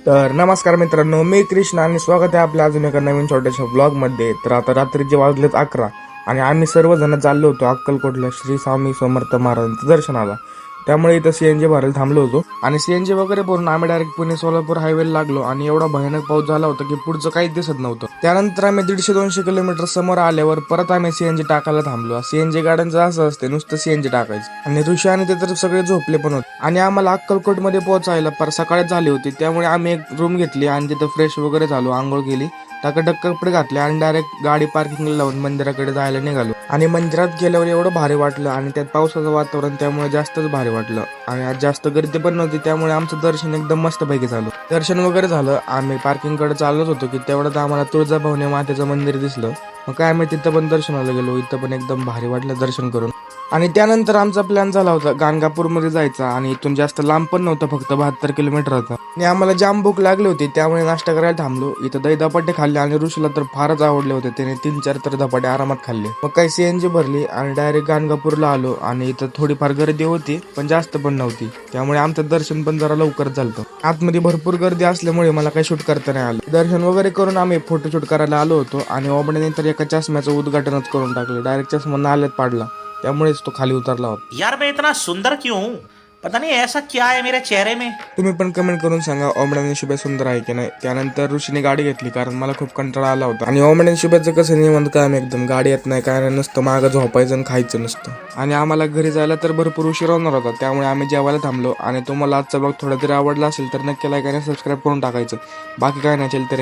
तर नमस्कार मित्रांनो, मी कृष्ण आणि स्वागत आहे आपल्या अजून एका नवीन छोट्याशा ब्लॉगमध्ये. तर आता रात्रीचे वाजलेत 11 आणि आम्ही सर्वजण चाललो होतो अक्कलकोटला श्री स्वामी समर्थ महाराजांचं दर्शनाला. त्यामुळे इथं सीएनजी भरायला थांबलो होतो आणि सीएनजी वगैरे भरून आम्ही डायरेक्ट पुणे सोलापूर हायवेला लागलो आणि एवढा भयानक पाऊस झाला होता की पुढचं काहीच दिसत नव्हतं. त्यानंतर आम्ही 150-200 किलोमीटर समोर आल्यावर परत आम्ही सीएनजी टाकायला थांबलो. सीएनजी गाड्यांचं असं असते, नुसतं सीएनजी टाकायचं. आणि ऋषी आणि ते तर सगळे झोपले पण होते आणि आम्हाला अक्कलकोट मध्ये पोहोचायला पर सकाळच झाली होती. त्यामुळे आम्ही एक रूम घेतली आणि तिथं फ्रेश वगैरे झालो, आंघोळ केली, टाकाटक कपडे घातले आणि डायरेक्ट गाडी पार्किंगला लावून मंदिराकडे जायला निघालो. आणि मंदिरात गेल्यावर एवढं भारी वाटलं आणि त्यात पावसाचं वातावरण, त्यामुळे जास्तच भारी वाटलं. आणि आज जास्त गर्दी पण नव्हती, त्यामुळे आमचं दर्शन एकदम मस्त पैकी झालं. दर्शन वगैरे झालं, आम्ही पार्किंगकडे चालत होतो की तेवढ्यात आम्हाला तुळजाभवानी मातेचं मंदिर दिसलं. मग काय आम्ही तिथं पण दर्शनाला गेलो. इथं पण एकदम भारी वाटलं दर्शन करून. आणि त्यानंतर आमचा प्लॅन झाला होता गाणगापूरमध्ये जायचा आणि इथून जास्त लांब पण नव्हतं, फक्त 72 किलोमीटर होता. आणि आम्हाला जाम भूक लागली होती, त्यामुळे नाश्ता करायला थांबलो. इथं दही धपाटे खाल्ले आणि ऋषीला तर फारच आवडले होते, त्याने 3-4 तर धपाटे आरामात खाल्ले. मग काही सीएनजी भरली आणि डायरेक्ट गाणगापूरला आलो. आणि इथं थोडीफार गर्दी होती पण जास्त पण नव्हती, त्यामुळे आमचं दर्शन पण जरा लवकर झालं. आतमध्ये भरपूर गर्दी असल्यामुळे मला काही शूट करता नाही आलं. दर्शन वगैरे करून आम्ही फोटोशूट करायला आलो होतो आणि ओबड्याने तर एका चष्म्याचं उद्घाटनच करून टाकलं. डायरेक्ट चष्मा नाल्यात पाडला, त्यामुळेच तो खाली उतरला होता. यार मैं इतना सुंदर क्यों हूँ? पता नहीं ऐसा क्या है मेरे चेहरे में. तुम्ही पण कमेंट करून सांगा ओमड्याने शुभ्या सुंदर आहे की नाही. त्यानंतर ऋषीने गाडी घेतली, कारण मला खूप कंटाळा आला होता. आणि ओमड्याने शुभ्याचं कसं नियमन काम एकदम, गाडी येत नाही काय नाही, नुसतं मागं झोपायचं आणि खायचं नसतं. आणि आम्हाला घरी जायला तर भरपूर उशीर होणार होता, त्यामुळे आम्ही जेवायला थांबलो. आणि तुम्हाला आजचा ब्लॉग थोडा तरी आवडला असेल तर नक्की लाईक आणि सबस्क्राईब करून टाकायचं. बाकी काय नाही, चल तर